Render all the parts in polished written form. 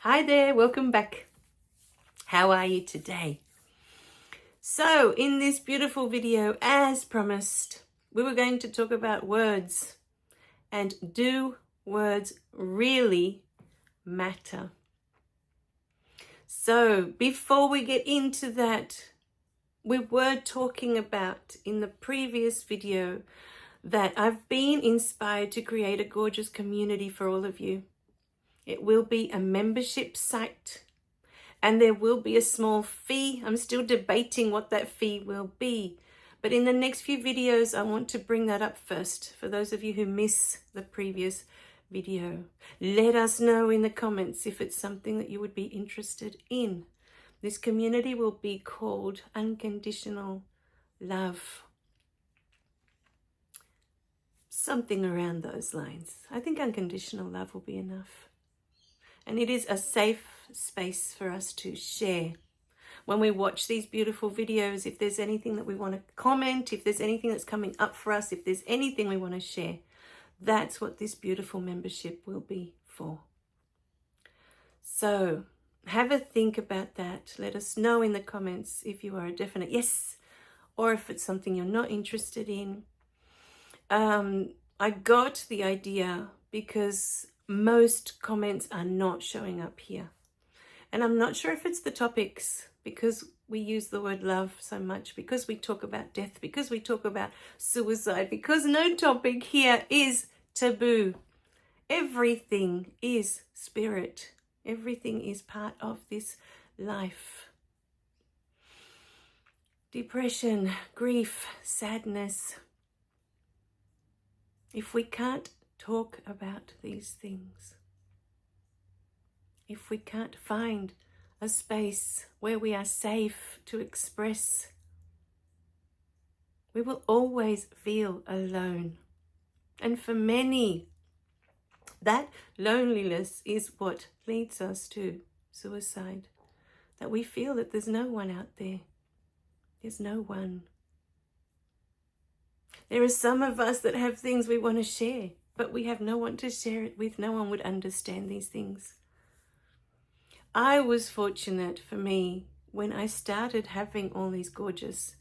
Hi there, welcome back. How are you today? So in this beautiful video, as promised, we were going to talk about words and do words really matter? So before we get into that, we were talking about in the previous video that I've been inspired to create a gorgeous community for all of you. It will be a membership site and there will be a small fee. I'm still debating what that fee will be. But in the next few videos, I want to bring that up first. For those of you who miss the previous video, let us know in the comments if it's something that you would be interested in. This community will be called Unconditional Love. Something around those lines. I think unconditional love will be enough. And it is a safe space for us to share. When we watch these beautiful videos, if there's anything that we want to comment, if there's anything that's coming up for us, if there's anything we want to share, that's what this beautiful membership will be for. So have a think about that. Let us know in the comments if you are a definite yes, or if it's something you're not interested in. I got the idea because most comments are not showing up here. And I'm not sure if it's the topics, because we use the word love so much, because we talk about death, because we talk about suicide, because no topic here is taboo. Everything is spirit. Everything is part of this life. Depression, grief, sadness. If we can't talk about these things, if we can't find a space where we are safe to express, we will always feel alone. And for many, that loneliness is what leads us to suicide. That we feel that there's no one out there. There's no one. There are some of us that have things we want to share, but we have no one to share it with. No one would understand these things. I was fortunate, for me, when I started having all these gorgeous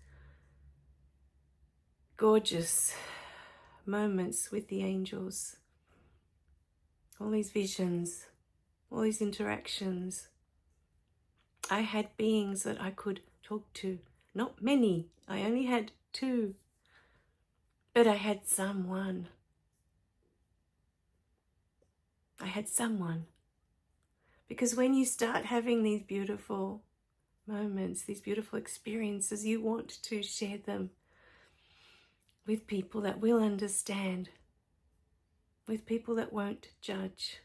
moments with the angels, all these visions, all these interactions. I had beings that I could talk to. Not many, I only had 2, but I had someone. I had someone. Because when you start having these beautiful moments, these beautiful experiences, you want to share them with people that will understand, with people that won't judge,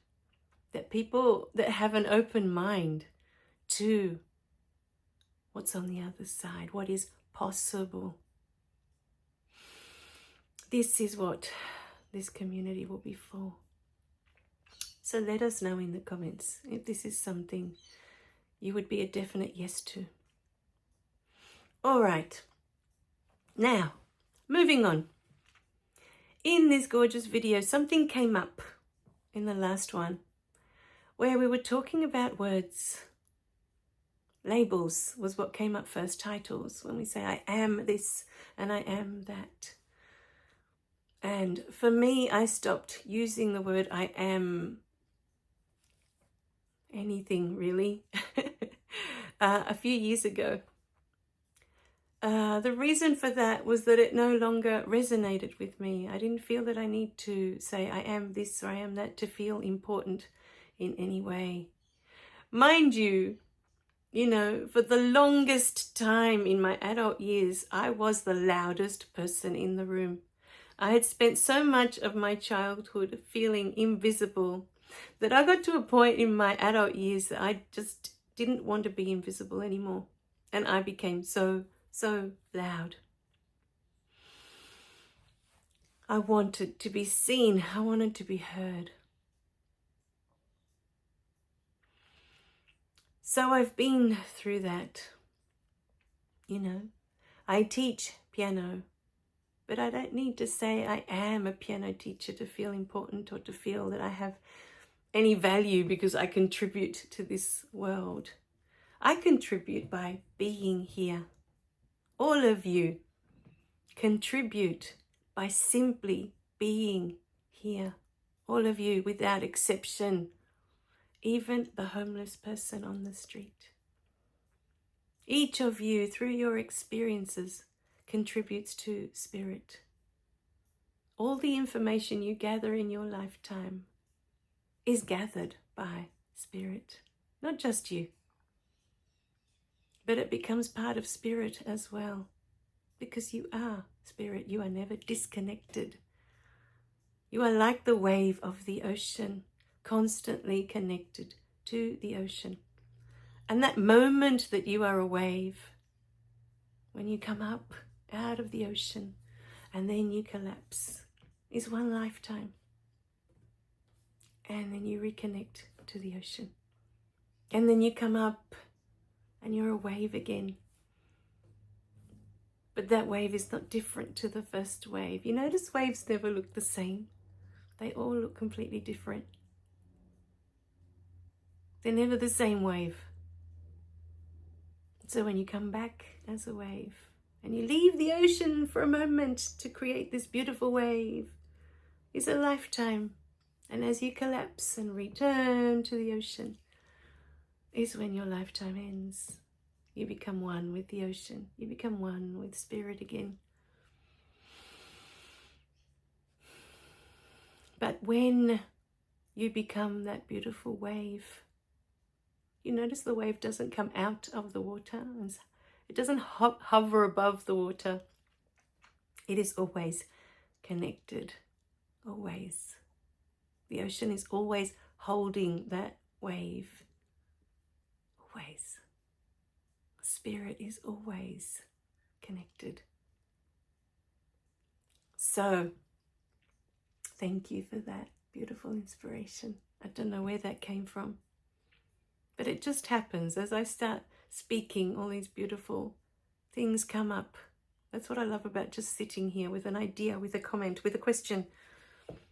that people that have an open mind to what's on the other side, what is possible. This is what this community will be for. So let us know in the comments if this is something you would be a definite yes to. All right. Now, moving on. In this gorgeous video, something came up in the last one where we were talking about words. Labels was what came up first, titles, when we say I am this and I am that. And for me, I stopped using the word I am anything really a few years ago. The reason for that was that it no longer resonated with me. I didn't feel that I need to say I am this or I am that to feel important in any way. Mind you, for the longest time in my adult years, I was the loudest person in the room. I had spent so much of my childhood feeling invisible that I got to a point in my adult years that I just didn't want to be invisible anymore. And I became so loud. I wanted to be seen. I wanted to be heard. So I've been through that. I teach piano, but I don't need to say I am a piano teacher to feel important or to feel that I have any value because I contribute to this world. I contribute by being here. All of you contribute by simply being here. All of you without exception, even the homeless person on the street. Each of you, through your experiences, contributes to spirit. All the information you gather in your lifetime is gathered by spirit, not just you. But it becomes part of spirit as well, because you are spirit. You are never disconnected. You are like the wave of the ocean, constantly connected to the ocean. And that moment that you are a wave, when you come up out of the ocean and then you collapse, is one lifetime. And then you reconnect to the ocean. And then you come up and you're a wave again. But that wave is not different to the first wave. You notice waves never look the same. They all look completely different. They're never the same wave. So when you come back as a wave and you leave the ocean for a moment to create this beautiful wave, it's a lifetime. And as you collapse and return to the ocean, is when your lifetime ends. You become one with the ocean. You become one with spirit again. But when you become that beautiful wave, you notice the wave doesn't come out of the water. It doesn't hover above the water. It is always connected. Always. The ocean is always holding that wave. Always. Spirit is always connected. So, thank you for that beautiful inspiration. I don't know where that came from, but it just happens. As I start speaking, all these beautiful things come up. That's what I love about just sitting here with an idea, with a comment, with a question.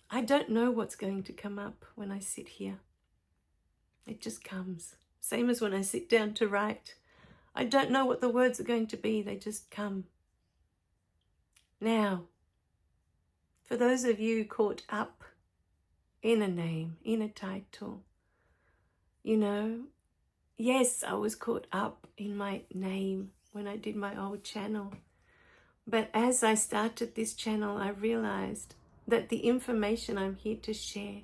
I don't know what's going to come up when I sit here. It just comes. Same as when I sit down to write. I don't know what the words are going to be. They just come. Now, for those of you caught up in a name, in a title, you know, yes, I was caught up in my name when I did my old channel. But as I started this channel, I realized that the information I'm here to share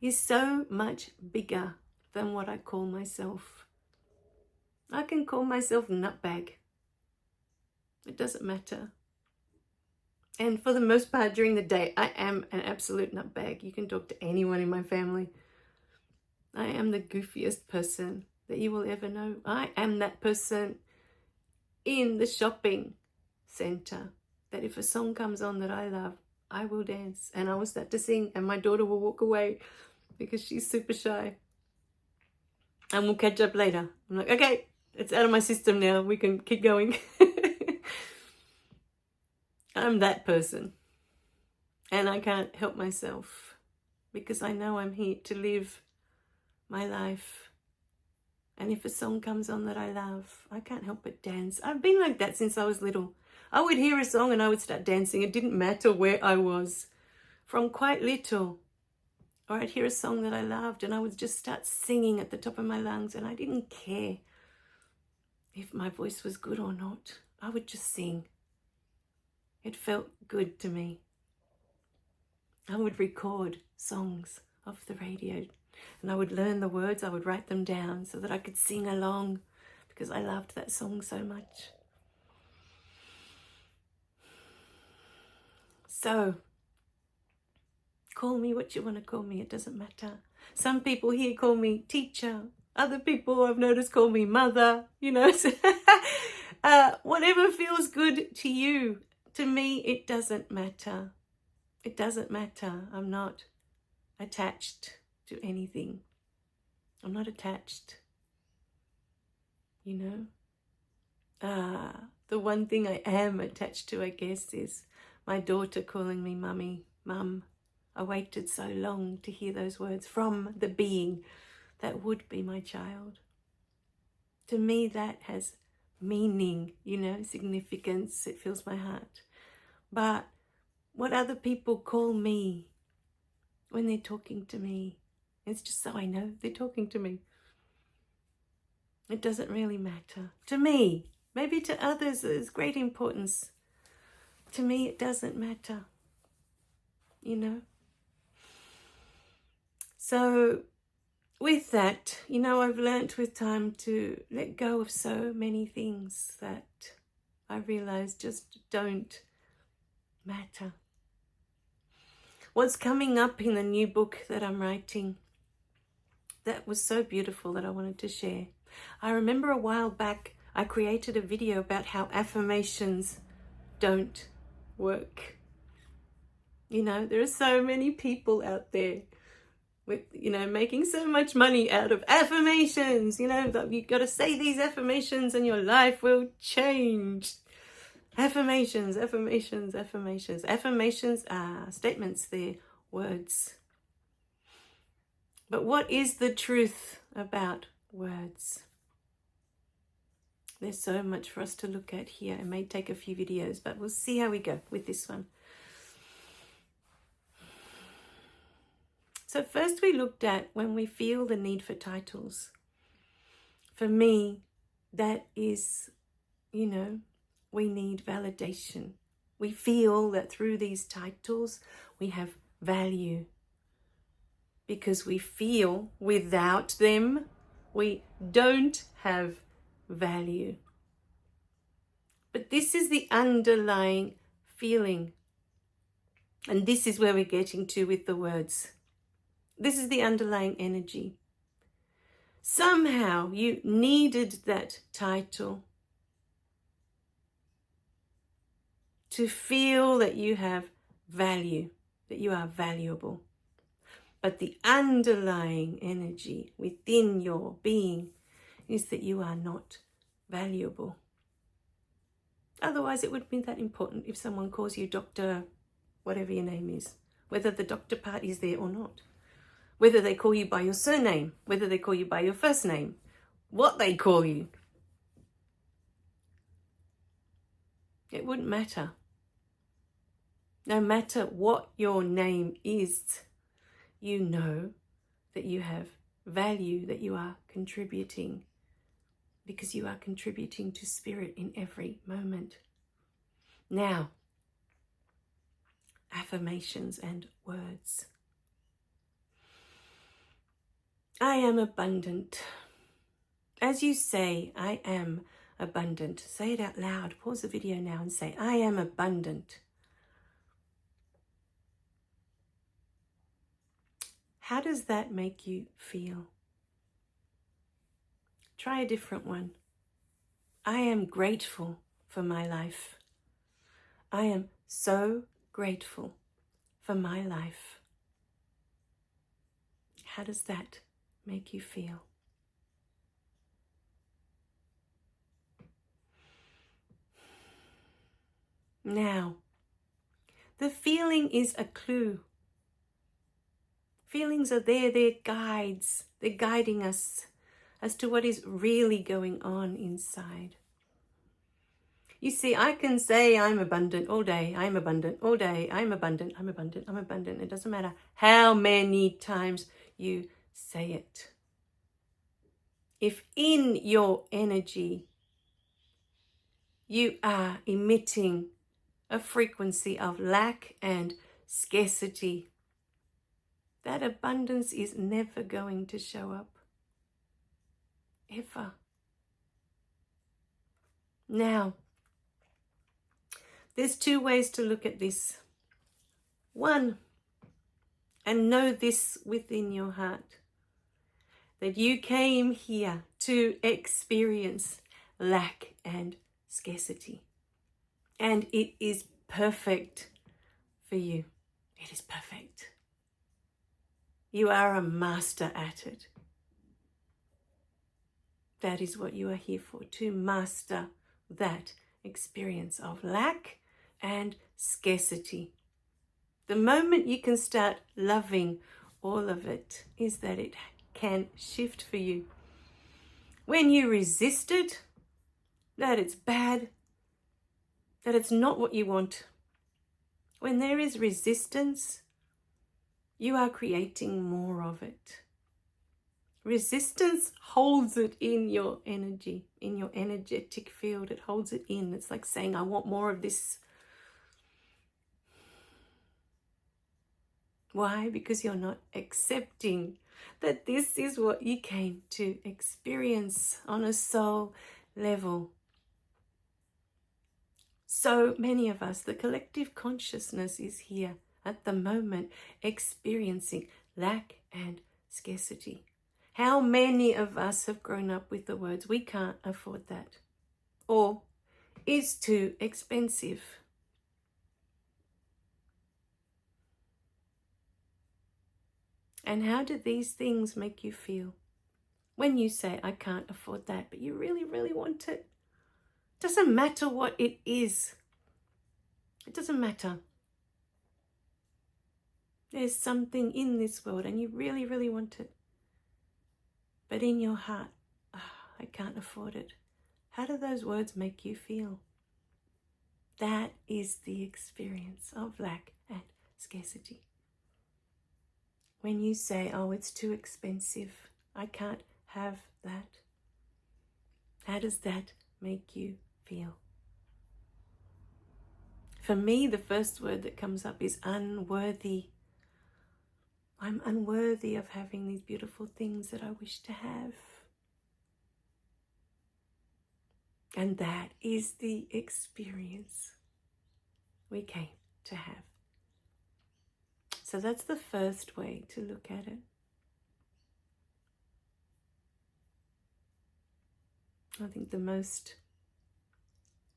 is so much bigger than what I call myself. I can call myself nutbag. It doesn't matter. And for the most part during the day, I am an absolute nutbag. You can talk to anyone in my family. I am the goofiest person that you will ever know. I am that person in the shopping center that if a song comes on that I love, I will dance and I will start to sing and my daughter will walk away because she's super shy. And we'll catch up later. I'm like, okay, it's out of my system now. We can keep going. I'm that person. And I can't help myself because I know I'm here to live my life. And if a song comes on that I love, I can't help but dance. I've been like that since I was little. I would hear a song and I would start dancing. It didn't matter where I was. From quite little. Or I'd hear a song that I loved and I would just start singing at the top of my lungs and I didn't care if my voice was good or not. I would just sing. It felt good to me. I would record songs off the radio and I would learn the words. I would write them down so that I could sing along because I loved that song so much. So, call me what you want to call me. It doesn't matter. Some people here call me teacher. Other people I've noticed call me mother. You know, whatever feels good to you. To me, it doesn't matter. It doesn't matter. I'm not attached to anything. I'm not attached. You know? The one thing I am attached to, I guess, is my daughter calling me mummy, mum. I waited so long to hear those words from the being that would be my child. To me, that has meaning, significance. It fills my heart. But what other people call me when they're talking to me, it's just so I know they're talking to me. It doesn't really matter. To me, maybe to others there's great importance. To me, it doesn't matter, So with that, I've learnt with time to let go of so many things that I realize just don't matter. What's coming up in the new book that I'm writing, that was so beautiful that I wanted to share. I remember a while back, I created a video about how affirmations don't work. There are so many people out there with, making so much money out of affirmations, that you've got to say these affirmations and your life will change. Affirmations, affirmations, affirmations. Affirmations are statements, they're words. But what is the truth about words? There's so much for us to look at here. It may take a few videos, but we'll see how we go with this one. So first we looked at when we feel the need for titles. For me, that is, we need validation. We feel that through these titles we have value. Because we feel without them, we don't have value. But this is the underlying feeling. And this is where we're getting to with the words. This is the underlying energy. Somehow you needed that title to feel that you have value, that you are valuable. But the underlying energy within your being is that you are not valuable. Otherwise, it wouldn't be that important if someone calls you Dr. whatever your name is, whether the doctor part is there or not. Whether they call you by your surname, whether they call you by your first name, what they call you. It wouldn't matter. No matter what your name is, you know that you have value, that you are contributing, because you are contributing to spirit in every moment. Now, affirmations and words. I am abundant. As you say, I am abundant. Say it out loud. Pause the video now and say, I am abundant. How does that make you feel? Try a different one. I am grateful for my life. I am so grateful for my life. How does that make you feel? Now, the feeling is a clue. Feelings are there, they're guides. They're guiding us as to what is really going on inside. You see, I can say I'm abundant all day, I'm abundant all day, I'm abundant, I'm abundant, I'm abundant. It doesn't matter how many times you say it. If in your energy you are emitting a frequency of lack and scarcity, that abundance is never going to show up. Ever. Now, there's two ways to look at this. One, and know this within your heart, that you came here to experience lack and scarcity. And it is perfect for you. It is perfect. You are a master at it. That is what you are here for, to master that experience of lack and scarcity. The moment you can start loving all of it is that it can shift for you. When you resist it, that it's bad, that it's not what you want. When there is resistance, you are creating more of it. Resistance holds it in your energy, in your energetic field. It holds it in. It's like saying, I want more of this. Why? Because you're not accepting that this is what you came to experience on a soul level. So many of us, the collective consciousness is here at the moment experiencing lack and scarcity. How many of us have grown up with the words, we can't afford that, or it's too expensive? And how do these things make you feel? When you say, I can't afford that, but you really, really want it. Doesn't matter what it is. It doesn't matter. There's something in this world and you really, really want it. But in your heart, I can't afford it. How do those words make you feel? That is the experience of lack and scarcity. When you say, oh, it's too expensive, I can't have that. How does that make you feel? For me, the first word that comes up is unworthy. I'm unworthy of having these beautiful things that I wish to have. And that is the experience we came to have. So that's the first way to look at it. I think the most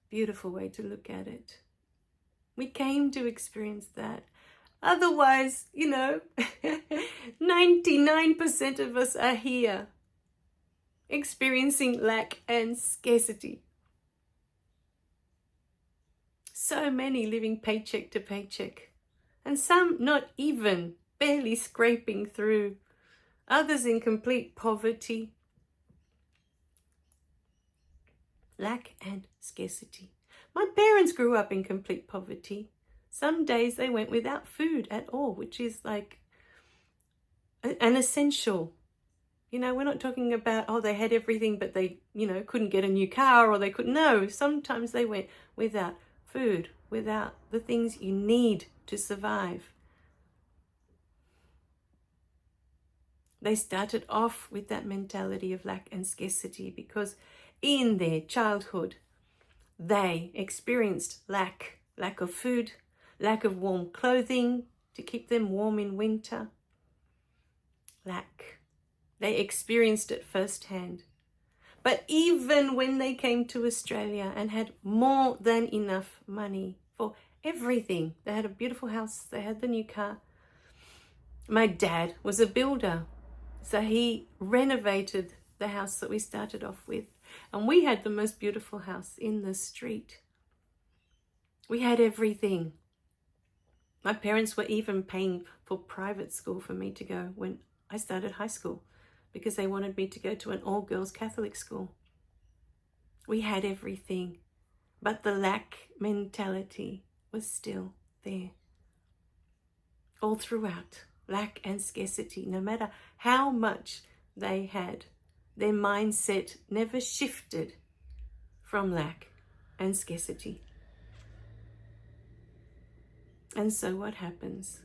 beautiful way to look at it. We came to experience that. Otherwise, 99% of us are here experiencing lack and scarcity. So many living paycheck to paycheck. And some not even, barely scraping through. Others in complete poverty. Lack and scarcity. My parents grew up in complete poverty. Some days they went without food at all, which is like an essential. We're not talking about, they had everything, but they, couldn't get a new car or they couldn't. No, sometimes they went without food, without the things you need to survive. They started off with that mentality of lack and scarcity because in their childhood, they experienced lack of food, lack of warm clothing to keep them warm in winter. Lack. They experienced it firsthand. But even when they came to Australia and had more than enough money for everything, they had a beautiful house, they had the new car. My dad was a builder, so he renovated the house that we started off with. And we had the most beautiful house in the street. We had everything. My parents were even paying for private school for me to go when I started high school because they wanted me to go to an all-girls Catholic school. We had everything, but the lack mentality was still there. All throughout, lack and scarcity, no matter how much they had, their mindset never shifted from lack and scarcity. And so what happens?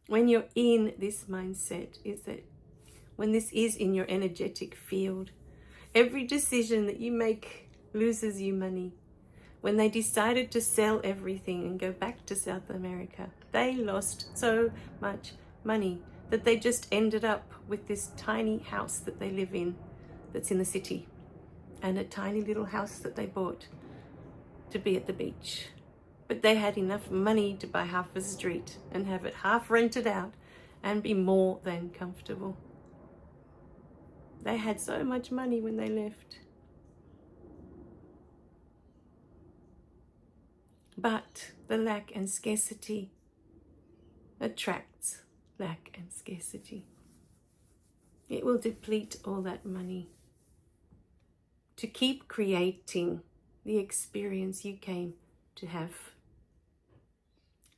When you're in this mindset is that when this is in your energetic field, every decision that you make loses you money. When they decided to sell everything and go back to South America, they lost so much money that they just ended up with this tiny house that they live in that's in the city and a tiny little house that they bought to be at the beach. But they had enough money to buy half a street and have it half rented out and be more than comfortable. They had so much money when they left. But the lack and scarcity attracts lack and scarcity. It will deplete all that money to keep creating the experience you came to have.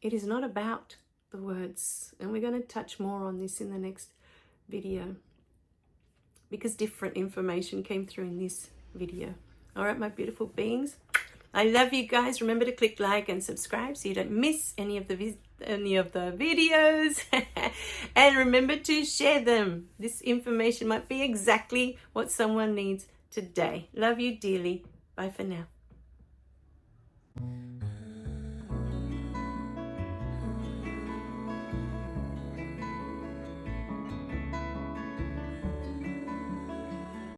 It is not about the words, and we're going to touch more on this in the next video because different information came through in this video. All right, my beautiful beings, I love you guys. Remember to click like and subscribe so you don't miss any of the videos. And remember to share them. This information might be exactly what someone needs today. Love you dearly. Bye for now.